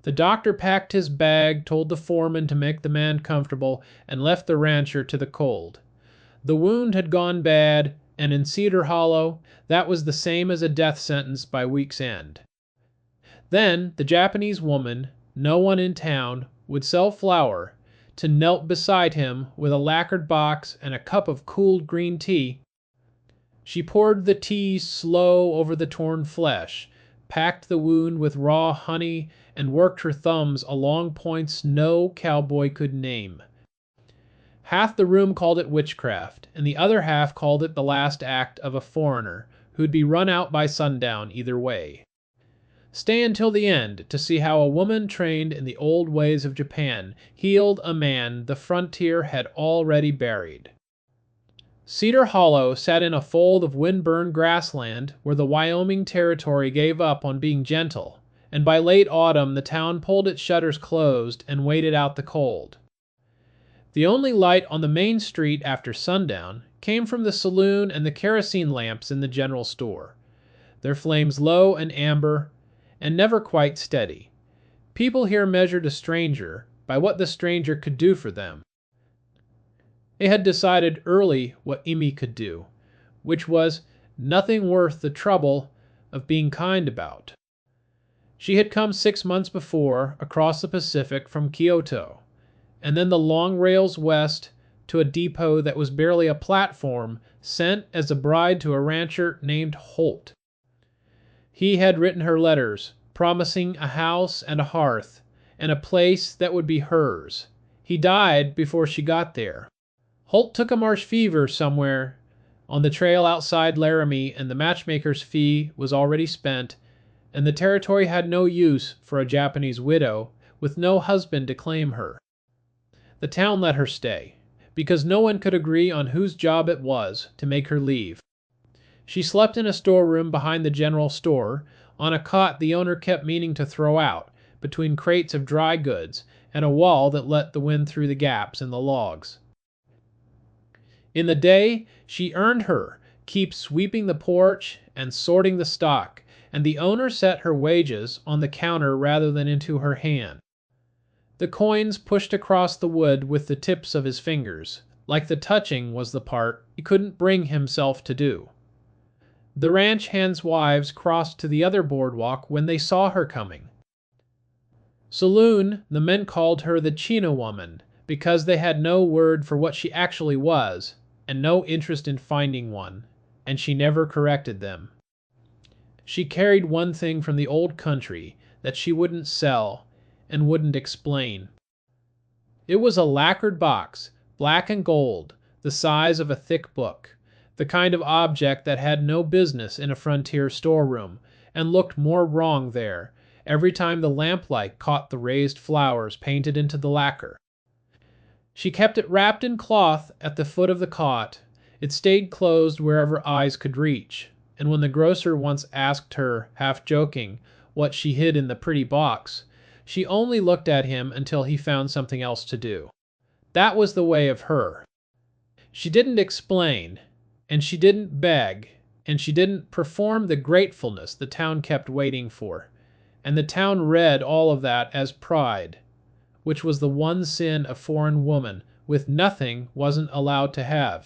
The doctor packed his bag, told the foreman to make the man comfortable, and left the rancher to the cold. The wound had gone bad, and in Cedar Hollow, that was the same as a death sentence by week's end. Then the Japanese woman, no one in town, would sell flour, to knelt beside him with a lacquered box and a cup of cooled green tea. She poured the tea slow over the torn flesh, packed the wound with raw honey, and worked her thumbs along points no cowboy could name. Half the room called it witchcraft, and the other half called it the last act of a foreigner who'd be run out by sundown either way. Stay until the end to see how a woman trained in the old ways of Japan healed a man the frontier had already buried. Cedar Hollow sat in a fold of wind-burned grassland where the Wyoming territory gave up on being gentle, and by late autumn the town pulled its shutters closed and waited out the cold. The only light on the main street after sundown came from the saloon and the kerosene lamps in the general store, their flames low and amber, and never quite steady. People here measured a stranger by what the stranger could do for them. They had decided early what Imi could do, which was nothing worth the trouble of being kind about. She had come 6 months before across the Pacific from Kyoto, and then the long rails west to a depot that was barely a platform, sent as a bride to a rancher named Holt. He had written her letters, promising a house and a hearth, and a place that would be hers. He died before she got there. Holt took a marsh fever somewhere on the trail outside Laramie, and the matchmaker's fee was already spent, and the territory had no use for a Japanese widow with no husband to claim her. The town let her stay, because no one could agree on whose job it was to make her leave. She slept in a storeroom behind the general store, on a cot the owner kept meaning to throw out, between crates of dry goods and a wall that let the wind through the gaps in the logs. In the day, she earned her keep sweeping the porch and sorting the stock, and the owner set her wages on the counter rather than into her hand. The coins pushed across the wood with the tips of his fingers, like the touching was the part he couldn't bring himself to do. The ranch hands' wives crossed to the other boardwalk when they saw her coming. Saloon, the men called her the China woman, because they had no word for what she actually was, and no interest in finding one, and she never corrected them. She carried one thing from the old country that she wouldn't sell and wouldn't explain. It was a lacquered box, black and gold, the size of a thick book, the kind of object that had no business in a frontier storeroom, and looked more wrong there every time the lamplight caught the raised flowers painted into the lacquer. She kept it wrapped in cloth at the foot of the cot. It stayed closed wherever eyes could reach, and when the grocer once asked her, half joking, what she hid in the pretty box, she only looked at him until he found something else to do. That was the way of her. She didn't explain, and she didn't beg, and she didn't perform the gratefulness the town kept waiting for, and the town read all of that as pride, which was the one sin a foreign woman with nothing wasn't allowed to have.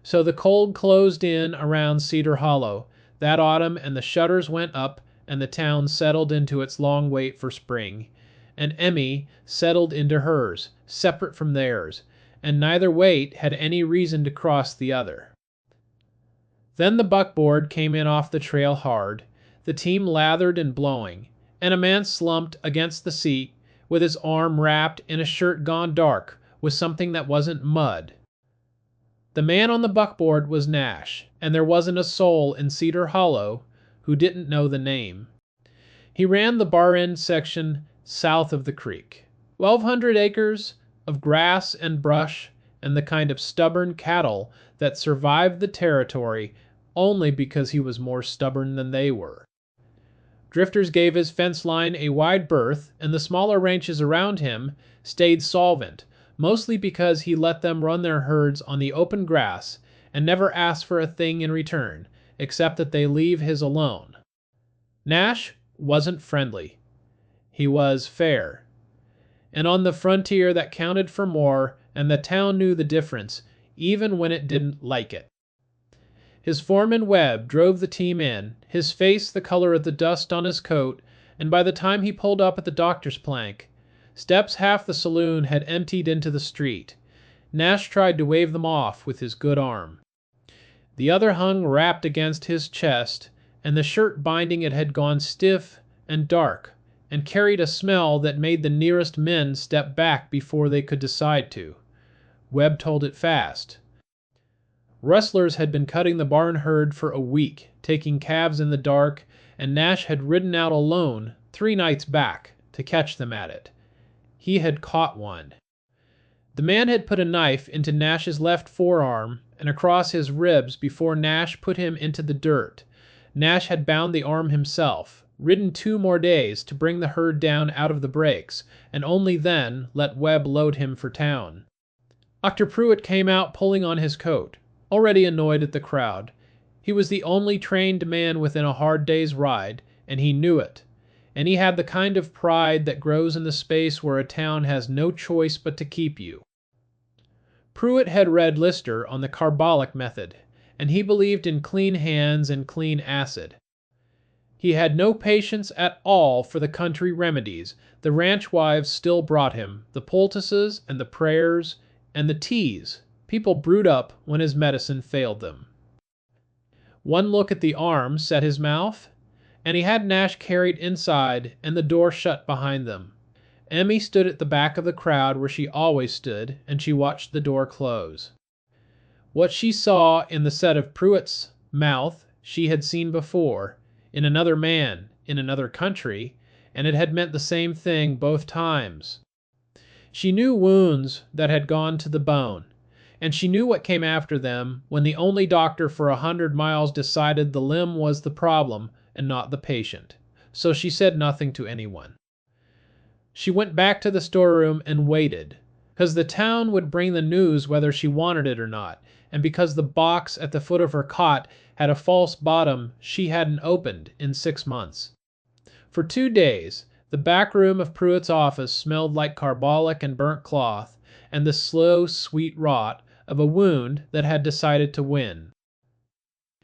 So the cold closed in around Cedar Hollow that autumn, and the shutters went up, and the town settled into its long wait for spring, and Emmy settled into hers, separate from theirs, and neither wait had any reason to cross the other. Then the buckboard came in off the trail hard, the team lathered and blowing, and a man slumped against the seat with his arm wrapped in a shirt gone dark with something that wasn't mud. The man on the buckboard was Nash, and there wasn't a soul in Cedar Hollow who didn't know the name. He ran the bar end section south of the creek. 1,200 acres of grass and brush, and the kind of stubborn cattle that survived the territory only because he was more stubborn than they were. Drifters gave his fence line a wide berth, and the smaller ranches around him stayed solvent, mostly because he let them run their herds on the open grass and never asked for a thing in return, except that they leave his alone. Nash wasn't friendly. He was fair. And on the frontier that counted for more, and the town knew the difference, even when it didn't like it. His foreman Webb drove the team in, his face the color of the dust on his coat, and by the time he pulled up at the doctor's plank, steps half the saloon had emptied into the street. Nash tried to wave them off with his good arm. The other hung wrapped against his chest, and the shirt binding it had gone stiff and dark, and carried a smell that made the nearest men step back before they could decide to. Webb told it fast. Rustlers had been cutting the barn herd for a week, taking calves in the dark, and Nash had ridden out alone 3 nights back to catch them at it. He had caught one. The man had put a knife into Nash's left forearm and across his ribs before Nash put him into the dirt. Nash had bound the arm himself, ridden 2 more days to bring the herd down out of the breaks, and only then let Webb load him for town. Dr. Pruitt came out pulling on his coat, already annoyed at the crowd. He was the only trained man within a hard day's ride, and he knew it. And he had the kind of pride that grows in the space where a town has no choice but to keep you. Pruitt had read Lister on the carbolic method, and he believed in clean hands and clean acid. He had no patience at all for the country remedies the ranch wives still brought him, the poultices and the prayers and the teas people brewed up when his medicine failed them. One look at the arm set his mouth, and he had Nash carried inside and the door shut behind them. Emmy stood at the back of the crowd where she always stood, and she watched the door close. What she saw in the set of Pruitt's mouth she had seen before, in another man, in another country, and it had meant the same thing both times. She knew wounds that had gone to the bone, and she knew what came after them when the only doctor for 100 miles decided the limb was the problem and not the patient. So she said nothing to anyone. She went back to the storeroom and waited, because the town would bring the news whether she wanted it or not, and because the box at the foot of her cot had a false bottom she hadn't opened in 6 months. For 2 days, the back room of Pruitt's office smelled like carbolic and burnt cloth, and the slow, sweet rot of a wound that had decided to win.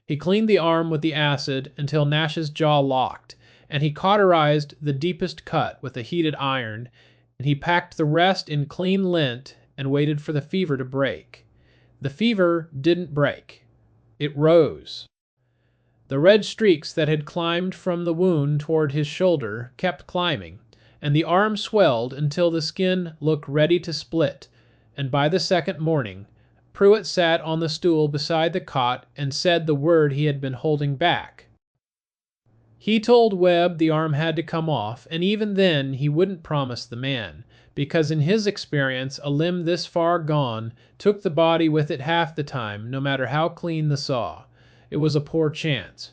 He cleaned the arm with the acid until Nash's jaw locked, and he cauterized the deepest cut with a heated iron, and he packed the rest in clean lint and waited for the fever to break. The fever didn't break. It rose. The red streaks that had climbed from the wound toward his shoulder kept climbing, and the arm swelled until the skin looked ready to split, and by the second morning, Pruitt sat on the stool beside the cot and said the word he had been holding back. He told Webb the arm had to come off, and even then he wouldn't promise the man, because in his experience a limb this far gone took the body with it half the time, no matter how clean the saw. It was a poor chance.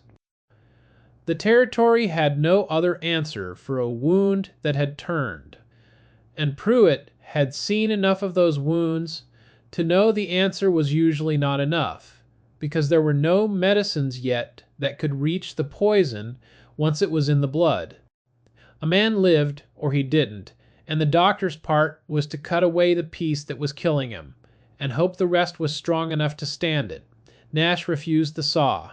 The territory had no other answer for a wound that had turned, and Pruitt had seen enough of those wounds to know the answer was usually not enough, because there were no medicines yet that could reach the poison once it was in the blood. A man lived or he didn't, and the doctor's part was to cut away the piece that was killing him, and hope the rest was strong enough to stand it. Nash refused the saw.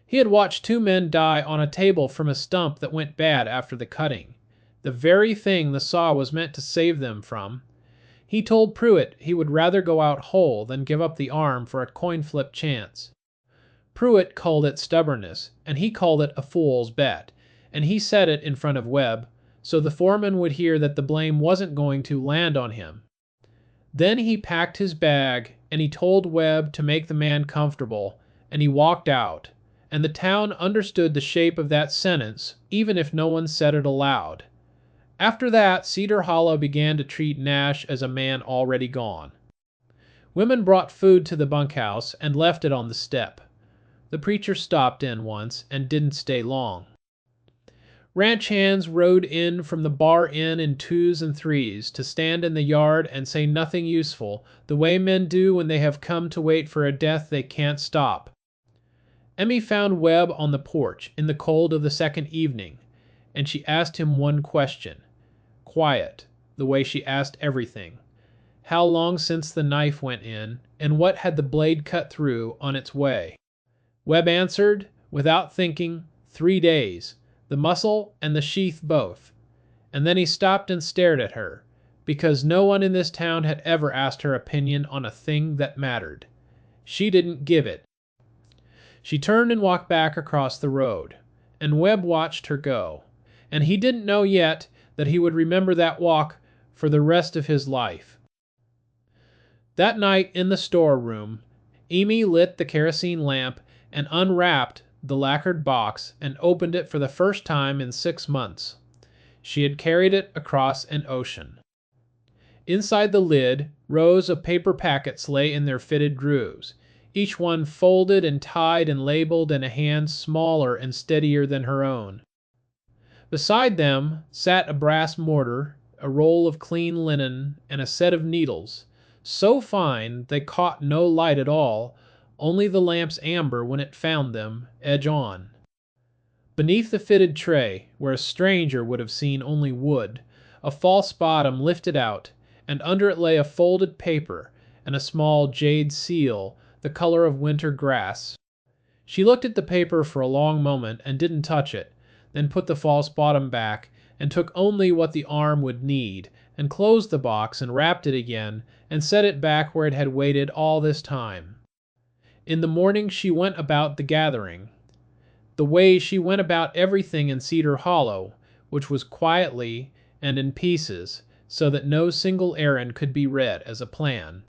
He had watched 2 men die on a table from a stump that went bad after the cutting, the very thing the saw was meant to save them from. He told Pruitt he would rather go out whole than give up the arm for a coin flip chance. Pruitt called it stubbornness, and he called it a fool's bet, and he said it in front of Webb, so the foreman would hear that the blame wasn't going to land on him. Then he packed his bag, and he told Webb to make the man comfortable, and he walked out, and the town understood the shape of that sentence, even if no one said it aloud. After that, Cedar Hollow began to treat Nash as a man already gone. Women brought food to the bunkhouse and left it on the step. The preacher stopped in once and didn't stay long. Ranch hands rode in from the bar inn in 2s and 3s to stand in the yard and say nothing useful, the way men do when they have come to wait for a death they can't stop. Emmy found Webb on the porch in the cold of the second evening, and she asked him one question. Quiet, the way she asked everything. How long since the knife went in, and what had the blade cut through on its way? Webb answered, without thinking, 3 days, the muscle and the sheath both. And then he stopped and stared at her, because no one in this town had ever asked her opinion on a thing that mattered. She didn't give it. She turned and walked back across the road, and Webb watched her go. And he didn't know yet that he would remember that walk for the rest of his life. That night in the storeroom, Amy lit the kerosene lamp and unwrapped the lacquered box and opened it for the first time in 6 months. She had carried it across an ocean. Inside the lid, rows of paper packets lay in their fitted grooves, each one folded and tied and labeled in a hand smaller and steadier than her own. Beside them sat a brass mortar, a roll of clean linen, and a set of needles, so fine they caught no light at all, only the lamp's amber when it found them, edge on. Beneath the fitted tray, where a stranger would have seen only wood, a false bottom lifted out, and under it lay a folded paper and a small jade seal, the color of winter grass. She looked at the paper for a long moment and didn't touch it, then put the false bottom back and took only what the arm would need, and closed the box and wrapped it again and set it back where it had waited all this time. In the morning she went about the gathering, the way she went about everything in Cedar Hollow, which was quietly and in pieces, so that no single errand could be read as a plan.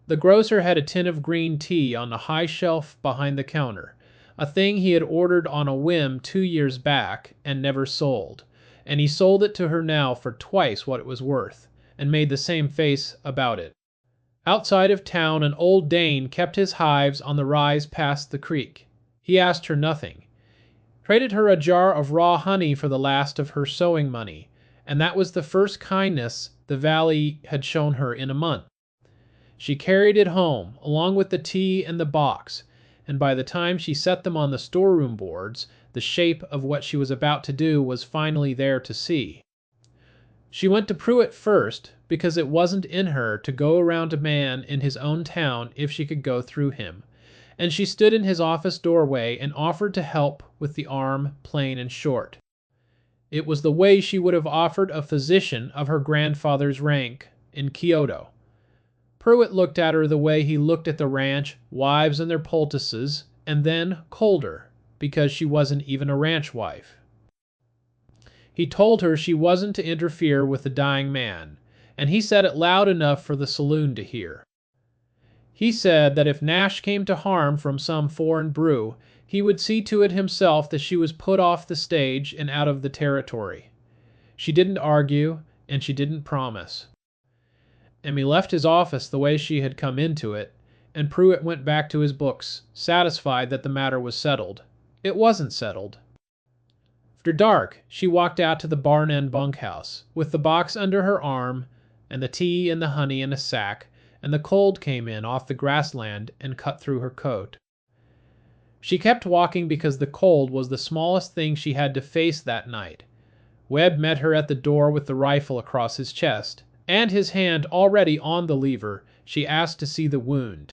The grocer had a tin of green tea on the high shelf behind the counter, a thing he had ordered on a whim 2 years back and never sold, and he sold it to her now for twice what it was worth, and made the same face about it. Outside of town an old Dane kept his hives on the rise past the creek. He asked her nothing. Traded her a jar of raw honey for the last of her sewing money, and that was the first kindness the valley had shown her in a month. She carried it home, along with the tea and the box, and by the time she set them on the storeroom boards, the shape of what she was about to do was finally there to see. She went to Pruitt first, because it wasn't in her to go around a man in his own town if she could go through him, and she stood in his office doorway and offered to help with the arm, plain and short. It was the way she would have offered a physician of her grandfather's rank in Kyoto. Pruitt looked at her the way he looked at the ranch, wives and their poultices, and then colder, because she wasn't even a ranch wife. He told her she wasn't to interfere with the dying man, and he said it loud enough for the saloon to hear. He said that if Nash came to harm from some foreign brew, he would see to it himself that she was put off the stage and out of the territory. She didn't argue, and she didn't promise. Emmy left his office the way she had come into it, and Pruitt went back to his books, satisfied that the matter was settled. It wasn't settled. After dark, she walked out to the barn-end bunkhouse, with the box under her arm, and the tea and the honey in a sack, and the cold came in off the grassland and cut through her coat. She kept walking because the cold was the smallest thing she had to face that night. Webb met her at the door with the rifle across his chest, and his hand already on the lever. She asked to see the wound.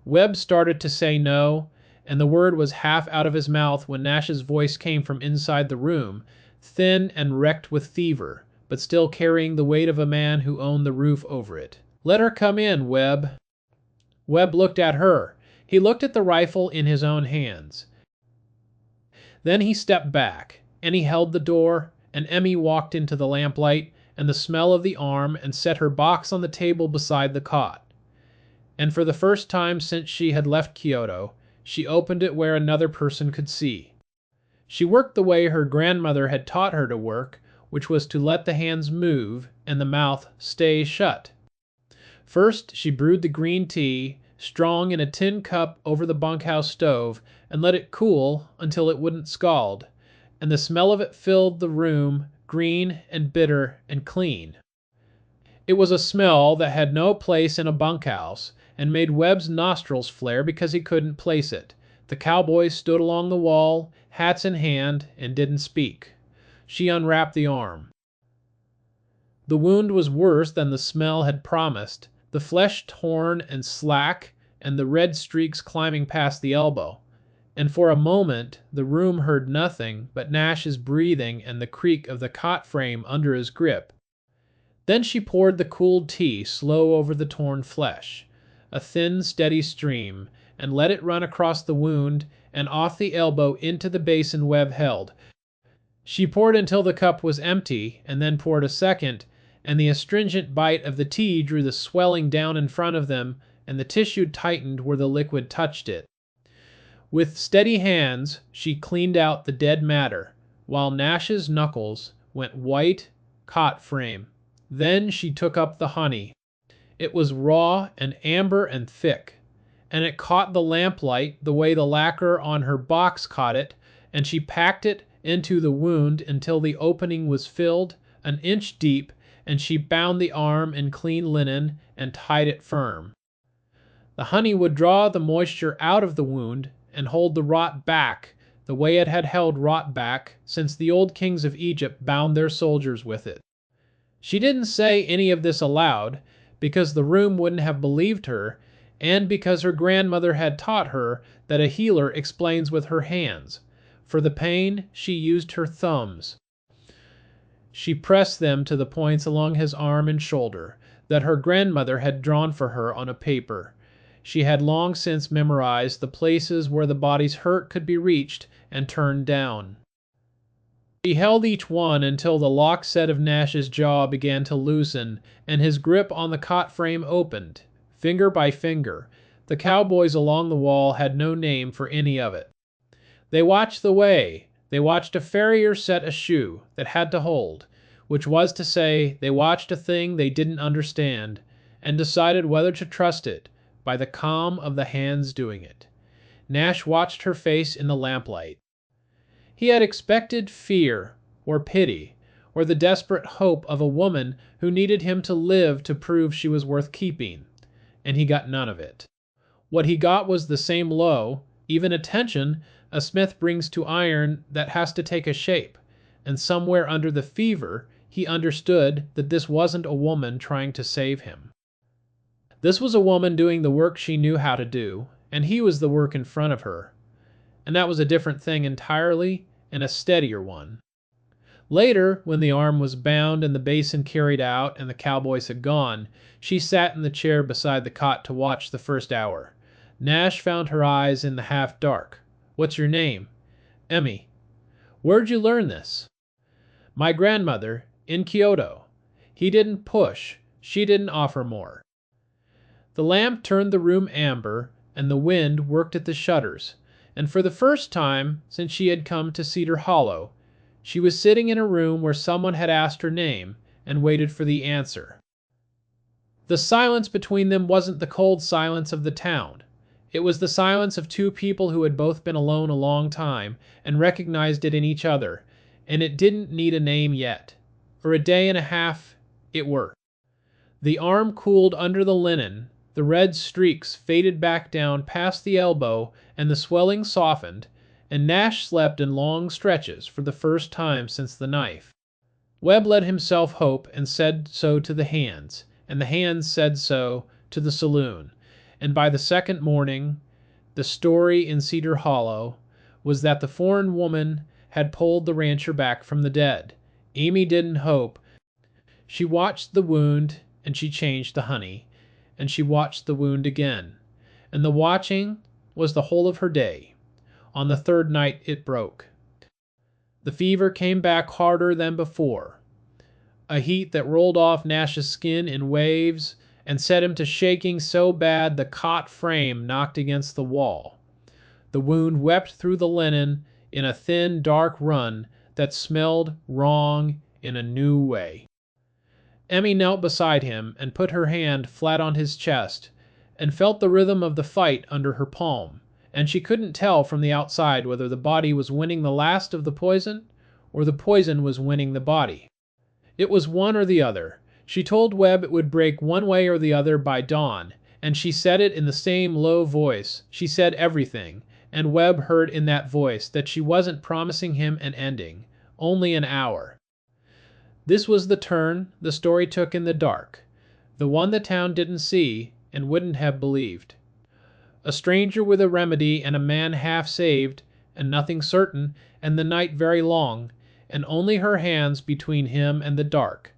Webb started to say no, and the word was half out of his mouth when Nash's voice came from inside the room, thin and wrecked with fever, but still carrying the weight of a man who owned the roof over it. "Let her come in, Webb." Webb looked at her. He looked at the rifle in his own hands. Then he stepped back, and he held the door, and Emmy walked into the lamplight and the smell of the arm and set her box on the table beside the cot. And for the first time since she had left Kyoto, she opened it where another person could see. She worked the way her grandmother had taught her to work, which was to let the hands move and the mouth stay shut. First, she brewed the green tea, strong in a tin cup over the bunkhouse stove, and let it cool until it wouldn't scald, and the smell of it filled the room, green and bitter and clean. It was a smell that had no place in a bunkhouse, and made Webb's nostrils flare because he couldn't place it. The cowboys stood along the wall, hats in hand, and didn't speak. She unwrapped the arm. The wound was worse than the smell had promised, the flesh torn and slack, and the red streaks climbing past the elbow. And for a moment the room heard nothing but Nash's breathing and the creak of the cot frame under his grip. Then she poured the cooled tea slow over the torn flesh, a thin, steady stream, and let it run across the wound and off the elbow into the basin Webb held. She poured until the cup was empty, and then poured a second, and the astringent bite of the tea drew the swelling down in front of them, and the tissue tightened where the liquid touched it. With steady hands, she cleaned out the dead matter, while Nash's knuckles went white cot frame. Then she took up the honey. It was raw and amber and thick, and it caught the lamplight the way the lacquer on her box caught it, and she packed it into the wound until the opening was filled, an inch deep, and she bound the arm in clean linen and tied it firm. The honey would draw the moisture out of the wound and hold the rot back the way it had held rot back since the old kings of Egypt bound their soldiers with it. She didn't say any of this aloud, because the room wouldn't have believed her, and because her grandmother had taught her that a healer explains with her hands. For the pain, she used her thumbs. She pressed them to the points along his arm and shoulder that her grandmother had drawn for her on a paper. She had long since memorized the places where the body's hurt could be reached and turned down. She held each one until the locked set of Nash's jaw began to loosen and his grip on the cot frame opened, finger by finger. The cowboys along the wall had no name for any of it. They watched the way. They watched a farrier set a shoe that had to hold, which was to say, they watched a thing they didn't understand, and decided whether to trust it by the calm of the hands doing it. Nash watched her face in the lamplight. He had expected fear, or pity, or the desperate hope of a woman who needed him to live to prove she was worth keeping, and he got none of it. What he got was the same low, even attention a smith brings to iron that has to take a shape, and somewhere under the fever he understood that this wasn't a woman trying to save him. This was a woman doing the work she knew how to do, and he was the work in front of her. And that was a different thing entirely, and a steadier one. Later, when the arm was bound and the basin carried out and the cowboys had gone, she sat in the chair beside the cot to watch the first hour. Nash found her eyes in the half-dark. "What's your name?" "Emmy." "Where'd you learn this?" "My grandmother, in Kyoto." He didn't push. She didn't offer more. The lamp turned the room amber, and the wind worked at the shutters, and for the first time since she had come to Cedar Hollow, she was sitting in a room where someone had asked her name and waited for the answer. The silence between them wasn't the cold silence of the town. It was the silence of two people who had both been alone a long time and recognized it in each other, and it didn't need a name yet. Or a day and a half, it worked. The arm cooled under the linen, the red streaks faded back down past the elbow, and the swelling softened, and Nash slept in long stretches for the first time since the knife. Webb let himself hope and said so to the hands, and the hands said so to the saloon, and by the second morning, the story in Cedar Hollow was that the foreign woman had pulled the rancher back from the dead. Amy didn't hope. She watched the wound, and she changed the honey, and she watched the wound again, and the watching was the whole of her day. On the third night it broke. The fever came back harder than before, a heat that rolled off Nash's skin in waves and set him to shaking so bad the cot frame knocked against the wall. The wound wept through the linen in a thin, dark run that smelled wrong in a new way. Emmy knelt beside him and put her hand flat on his chest and felt the rhythm of the fight under her palm, and she couldn't tell from the outside whether the body was winning the last of the poison or the poison was winning the body. It was one or the other. She told Webb it would break one way or the other by dawn, and she said it in the same low voice. She said everything, and Webb heard in that voice that she wasn't promising him an ending, only an hour. This was the turn the story took in the dark, the one the town didn't see and wouldn't have believed. A stranger with a remedy, and a man half saved, and nothing certain, and the night very long, and only her hands between him and the dark.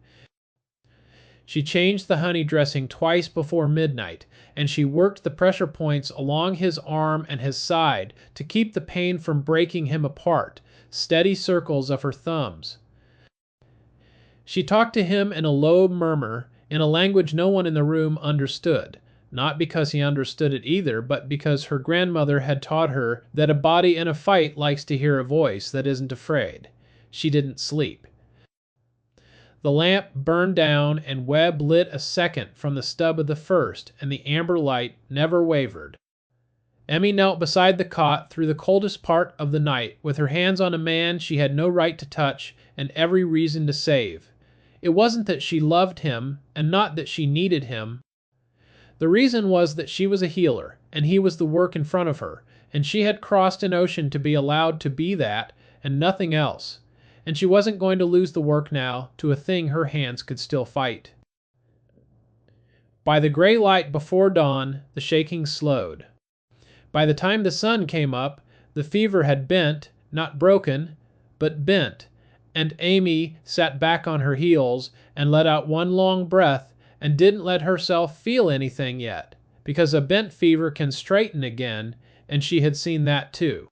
She changed the honey dressing twice before midnight, and she worked the pressure points along his arm and his side to keep the pain from breaking him apart, steady circles of her thumbs. She talked to him in a low murmur, in a language no one in the room understood, not because he understood it either, but because her grandmother had taught her that a body in a fight likes to hear a voice that isn't afraid. She didn't sleep. The lamp burned down, and Webb lit a second from the stub of the first, and the amber light never wavered. Emmy knelt beside the cot through the coldest part of the night, with her hands on a man she had no right to touch and every reason to save. It wasn't that she loved him, and not that she needed him. The reason was that she was a healer, and he was the work in front of her, and she had crossed an ocean to be allowed to be that, and nothing else. And she wasn't going to lose the work now to a thing her hands could still fight. By the gray light before dawn, the shaking slowed. By the time the sun came up, the fever had bent, not broken, but bent, and Amy sat back on her heels and let out one long breath and didn't let herself feel anything yet, because a bent fever can straighten again, and she had seen that too.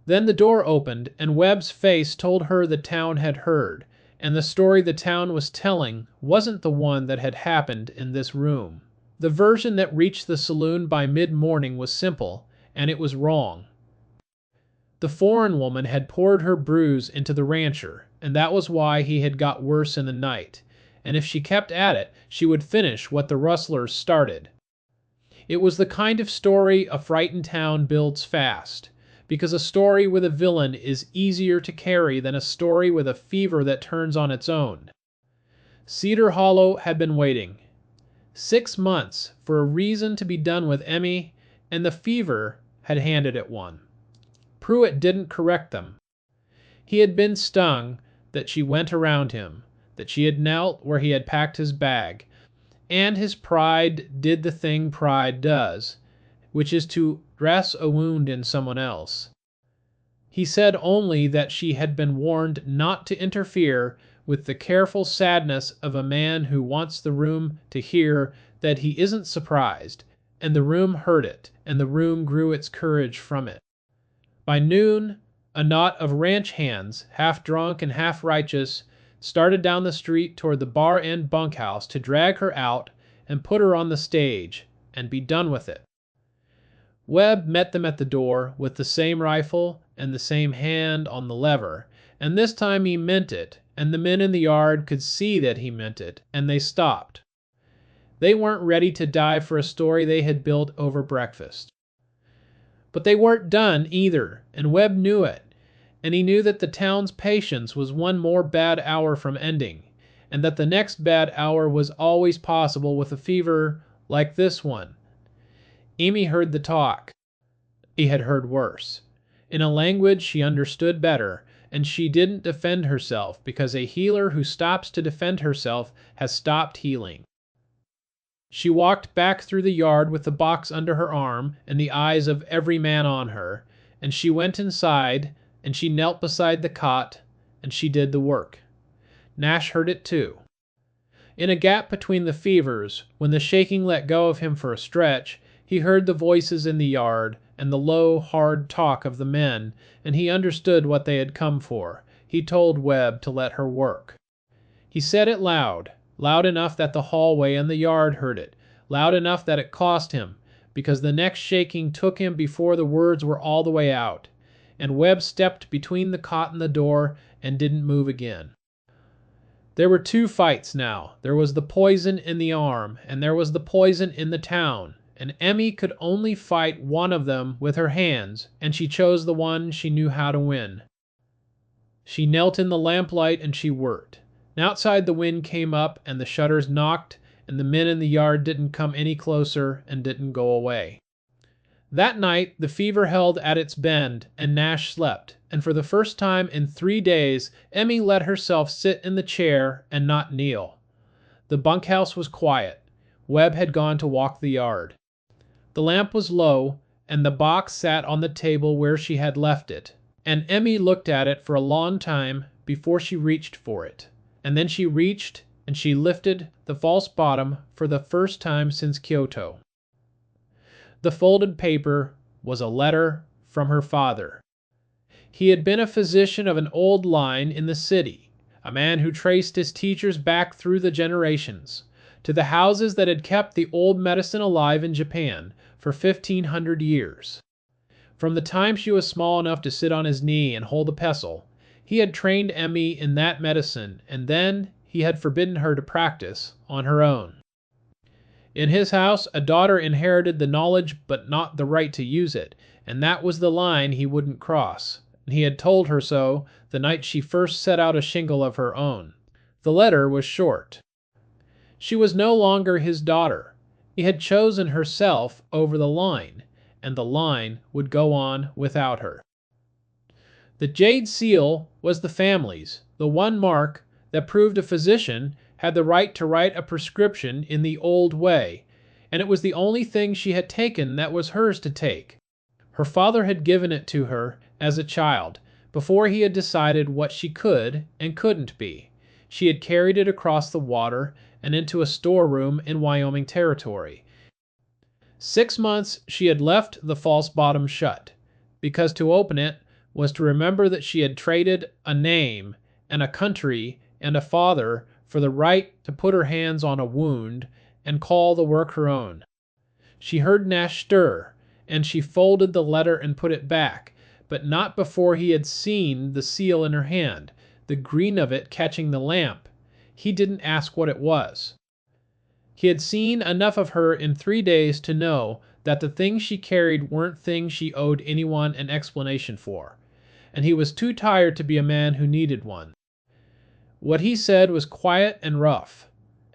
Then the door opened, and Webb's face told her the town had heard, and the story the town was telling wasn't the one that had happened in this room. The version that reached the saloon by mid-morning was simple, and it was wrong. The foreign woman had poured her bruise into the rancher, and that was why he had got worse in the night, and if she kept at it, she would finish what the rustlers started. It was the kind of story a frightened town builds fast, because a story with a villain is easier to carry than a story with a fever that turns on its own. Cedar Hollow had been waiting 6 months for a reason to be done with Emmy, and the fever had handed it one. Pruitt didn't correct them. He had been stung that she went around him, that she had knelt where he had packed his bag, and his pride did the thing pride does, which is to dress a wound in someone else. He said only that she had been warned not to interfere with the careful sadness of a man who wants the room to hear that he isn't surprised, and the room heard it, and the room grew its courage from it. By noon, a knot of ranch hands, half drunk and half righteous, started down the street toward the bar end bunkhouse to drag her out and put her on the stage and be done with it. Webb met them at the door with the same rifle and the same hand on the lever, and this time he meant it, and the men in the yard could see that he meant it, and they stopped. They weren't ready to die for a story they had built over breakfast. But they weren't done either, and Webb knew it, and he knew that the town's patience was one more bad hour from ending, and that the next bad hour was always possible with a fever like this one. Amy heard the talk. He had heard worse, in a language she understood better, and she didn't defend herself, because a healer who stops to defend herself has stopped healing. She walked back through the yard with the box under her arm and the eyes of every man on her, and she went inside, and she knelt beside the cot, and she did the work. Nash heard it too. In a gap between the fevers, when the shaking let go of him for a stretch, he heard the voices in the yard and the low, hard talk of the men, and he understood what they had come for. He told Webb to let her work. He said it loud enough that the hallway and the yard heard it, loud enough that it cost him, because the next shaking took him before the words were all the way out, and Webb stepped between the cot and the door and didn't move again. There were 2 fights now. There was the poison in the arm, and there was the poison in the town, and Emmy could only fight one of them with her hands, and she chose the one she knew how to win. She knelt in the lamplight and she worked. And outside the wind came up, and the shutters knocked, and the men in the yard didn't come any closer and didn't go away. That night, the fever held at its bend, and Nash slept, and for the first time in 3 days, Emmy let herself sit in the chair and not kneel. The bunkhouse was quiet. Webb had gone to walk the yard. The lamp was low, and the box sat on the table where she had left it, and Emmy looked at it for a long time before she reached for it. And then she reached, and she lifted the false bottom for the first time since Kyoto. The folded paper was a letter from her father. He had been a physician of an old line in the city, a man who traced his teachers back through the generations, to the houses that had kept the old medicine alive in Japan for 1,500 years. From the time she was small enough to sit on his knee and hold a pestle, he had trained Emmy in that medicine, and then he had forbidden her to practice on her own. In his house, a daughter inherited the knowledge but not the right to use it, and that was the line he wouldn't cross, and he had told her so the night she first set out a shingle of her own. The letter was short. She was no longer his daughter. He had chosen herself over the line, and the line would go on without her. The jade seal was the family's, the one mark that proved a physician had the right to write a prescription in the old way, and it was the only thing she had taken that was hers to take. Her father had given it to her as a child, before he had decided what she could and couldn't be. She had carried it across the water and into a storeroom in Wyoming territory. 6 months she had left the false bottom shut, because to open it was to remember that she had traded a name and a country and a father for the right to put her hands on a wound and call the work her own. She heard Nash stir, and she folded the letter and put it back, but not before he had seen the seal in her hand, the green of it catching the lamp. He didn't ask what it was. He had seen enough of her in 3 days to know that the things she carried weren't things she owed anyone an explanation for, and he was too tired to be a man who needed one. What he said was quiet and rough,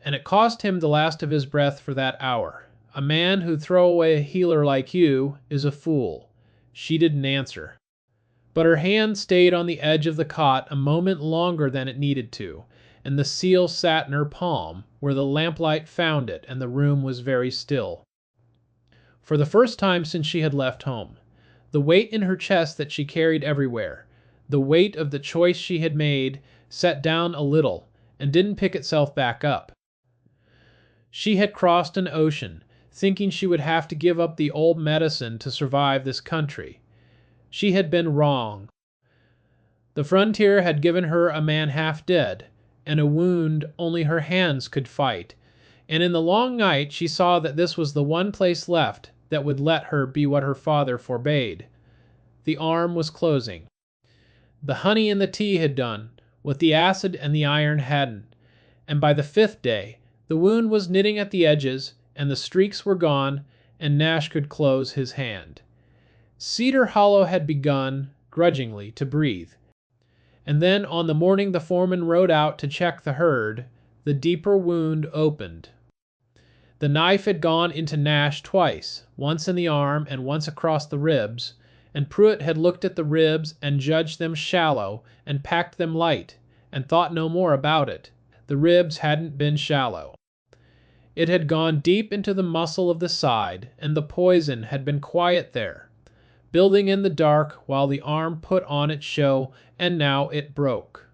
and it cost him the last of his breath for that hour. A man who throw away a healer like you is a fool. She didn't answer. But her hand stayed on the edge of the cot a moment longer than it needed to, and the seal sat in her palm, where the lamplight found it, and the room was very still. For the first time since she had left home, the weight in her chest that she carried everywhere, the weight of the choice she had made, set down a little, and didn't pick itself back up. She had crossed an ocean, thinking she would have to give up the old medicine to survive this country. She had been wrong. The frontier had given her a man half dead, and a wound only her hands could fight, and in the long night she saw that this was the one place left that would let her be what her father forbade. The arm was closing. The honey and the tea had done what the acid and the iron hadn't, and by the 5th day the wound was knitting at the edges, and the streaks were gone, and Nash could close his hand. Cedar Hollow had begun, grudgingly, to breathe, and then on the morning the foreman rode out to check the herd, the deeper wound opened. The knife had gone into Nash twice, once in the arm and once across the ribs, and Pruitt had looked at the ribs and judged them shallow and packed them light, and thought no more about it. The ribs hadn't been shallow. It had gone deep into the muscle of the side, and the poison had been quiet there, building in the dark while the arm put on its show, and now it broke.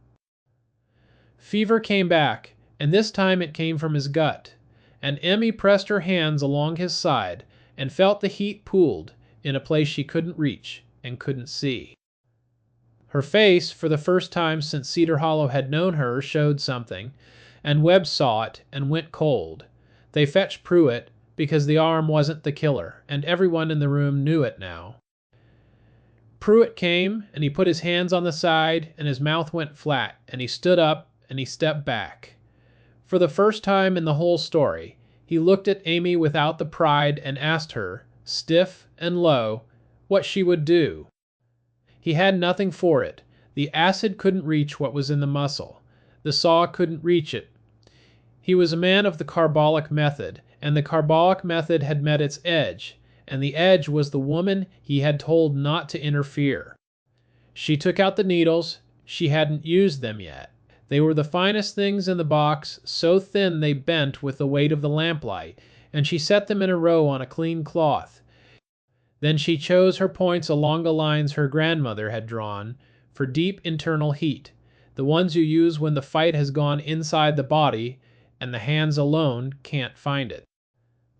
Fever came back, and this time it came from his gut, and Emmy pressed her hands along his side and felt the heat pooled in a place she couldn't reach and couldn't see. Her face, for the first time since Cedar Hollow had known her, showed something, and Webb saw it and went cold. They fetched Pruitt because the arm wasn't the killer, and everyone in the room knew it now. Pruitt came, and he put his hands on the side, and his mouth went flat, and he stood up, and he stepped back. For the first time in the whole story, he looked at Amy without the pride and asked her, stiff and low, what she would do. He had nothing for it. The acid couldn't reach what was in the muscle. The saw couldn't reach it. He was a man of the carbolic method, and the carbolic method had met its edge, and the edge was the woman he had told not to interfere. She took out the needles. She hadn't used them yet. They were the finest things in the box, so thin they bent with the weight of the lamplight, and she set them in a row on a clean cloth. Then she chose her points along the lines her grandmother had drawn for deep internal heat, the ones you use when the fight has gone inside the body and the hands alone can't find it.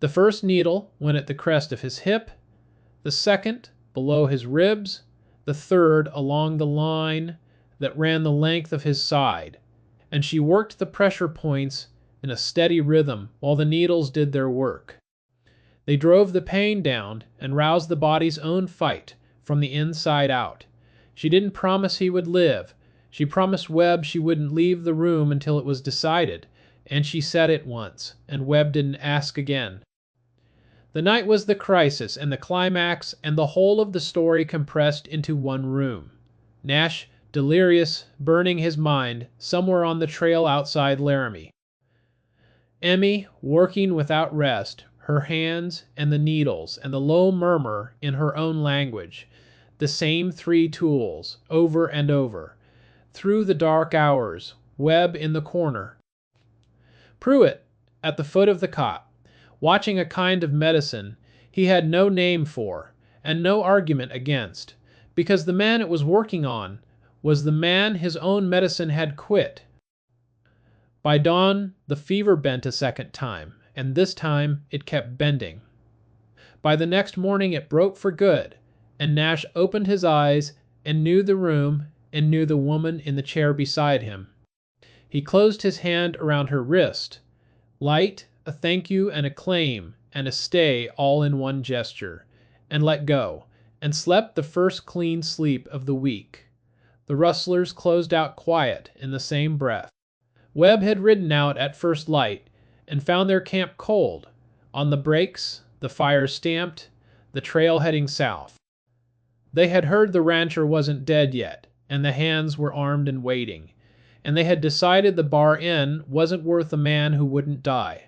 The first needle went at the crest of his hip, the second below his ribs, the third along the line that ran the length of his side, and she worked the pressure points in a steady rhythm while the needles did their work. They drove the pain down and roused the body's own fight from the inside out. She didn't promise he would live. She promised Webb she wouldn't leave the room until it was decided, and she said it once, and Webb didn't ask again. The night was the crisis and the climax, and the whole of the story compressed into one room. Nash, delirious, burning his mind, somewhere on the trail outside Laramie. Emmy, working without rest, her hands and the needles and the low murmur in her own language, the same three tools, over and over. Through the dark hours, Webb in the corner. Pruitt, at the foot of the cot, watching a kind of medicine he had no name for and no argument against, because the man it was working on was the man his own medicine had quit. By dawn, the fever bent a second time, and this time it kept bending. By the next morning it broke for good, and Nash opened his eyes and knew the room and knew the woman in the chair beside him. He closed his hand around her wrist, light, a thank you and a claim and a stay all in one gesture, and let go, and slept the first clean sleep of the week. The rustlers closed out quiet in the same breath. Webb had ridden out at first light and found their camp cold, on the breaks, the fire stamped, the trail heading south. They had heard the rancher wasn't dead yet, and the hands were armed and waiting, and they had decided the Bar Inn wasn't worth a man who wouldn't die.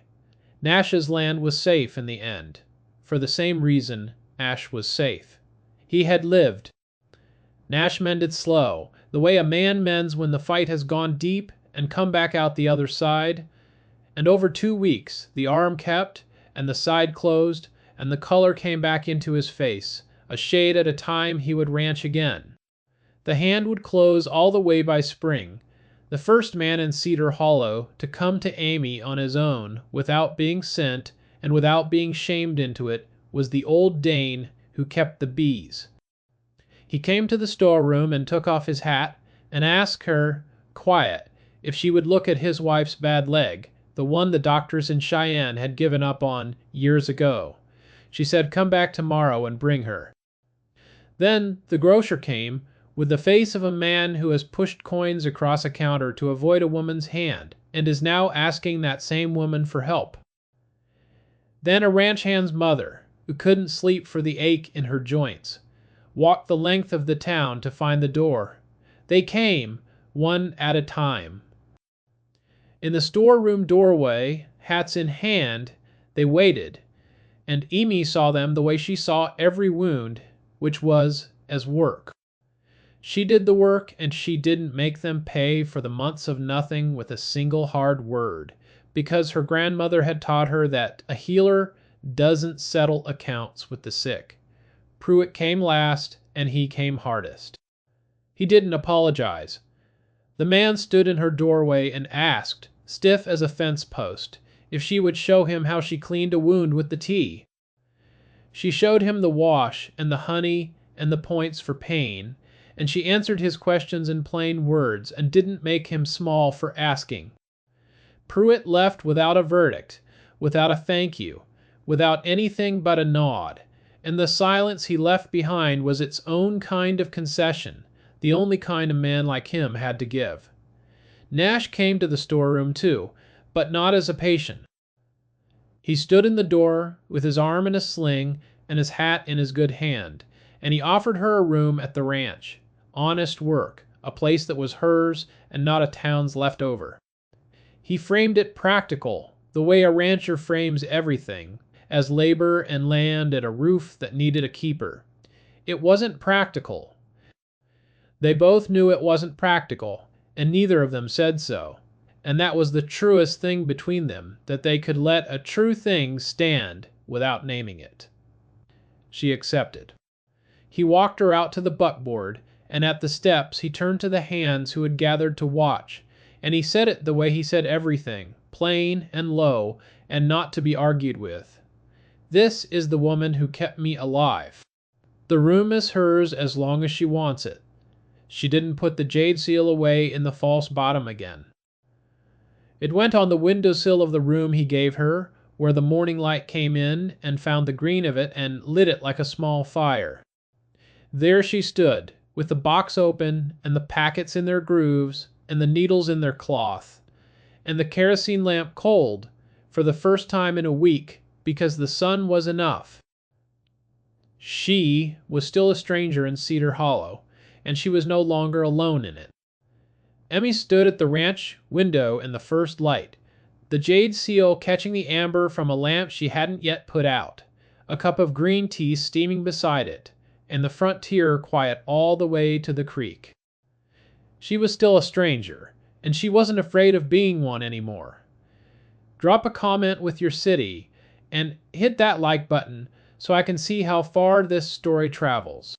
Nash's land was safe in the end. For the same reason, Nash was safe. He had lived. Nash mended slow, the way a man mends when the fight has gone deep and come back out the other side, and over 2 weeks the arm kept, and the side closed, and the color came back into his face. A shade at a time he would ranch again. The hand would close all the way by spring. The first man in Cedar Hollow to come to Amy on his own without being sent and without being shamed into it was the old Dane who kept the bees. He came to the storeroom and took off his hat and asked her, quiet, if she would look at his wife's bad leg, the one the doctors in Cheyenne had given up on years ago. She said, come back tomorrow and bring her. Then the grocer came, with the face of a man who has pushed coins across a counter to avoid a woman's hand, and is now asking that same woman for help. Then a ranch hand's mother, who couldn't sleep for the ache in her joints, walked the length of the town to find the door. They came, one at a time. In the storeroom doorway, hats in hand, they waited, and Amy saw them the way she saw every wound, which was as work. She did the work, and she didn't make them pay for the months of nothing with a single hard word, because her grandmother had taught her that a healer doesn't settle accounts with the sick. Pruitt came last, and he came hardest. He didn't apologize. The man stood in her doorway and asked, stiff as a fence post, if she would show him how she cleaned a wound with the tea. She showed him the wash and the honey and the points for pain, and she answered his questions in plain words and didn't make him small for asking. Pruitt left without a verdict, without a thank you, without anything but a nod, and the silence he left behind was its own kind of concession, the only kind a man like him had to give. Nash came to the storeroom too, but not as a patient. He stood in the door with his arm in a sling and his hat in his good hand, and he offered her a room at the ranch. Honest work, a place that was hers and not a town's left over. He framed it practical, the way a rancher frames everything, as labor and land and a roof that needed a keeper. It wasn't practical. They both knew it wasn't practical, and neither of them said so. And that was the truest thing between them, that they could let a true thing stand without naming it. She accepted. He walked her out to the buckboard, and at the steps he turned to the hands who had gathered to watch, and he said it the way he said everything, plain and low, and not to be argued with. "This is the woman who kept me alive. The room is hers as long as she wants it. She didn't put the jade seal away in the false bottom again." It went on the windowsill of the room he gave her, where the morning light came in and found the green of it and lit it like a small fire. There she stood, with the box open, and the packets in their grooves, and the needles in their cloth, and the kerosene lamp cold, for the first time in a week, because the sun was enough. She was still a stranger in Cedar Hollow, and she was no longer alone in it. Emmy stood at the ranch window in the first light, the jade seal catching the amber from a lamp she hadn't yet put out, a cup of green tea steaming beside it, and the frontier quiet all the way to the creek. She was still a stranger, and she wasn't afraid of being one anymore. Drop a comment with your city, and hit that like button so I can see how far this story travels.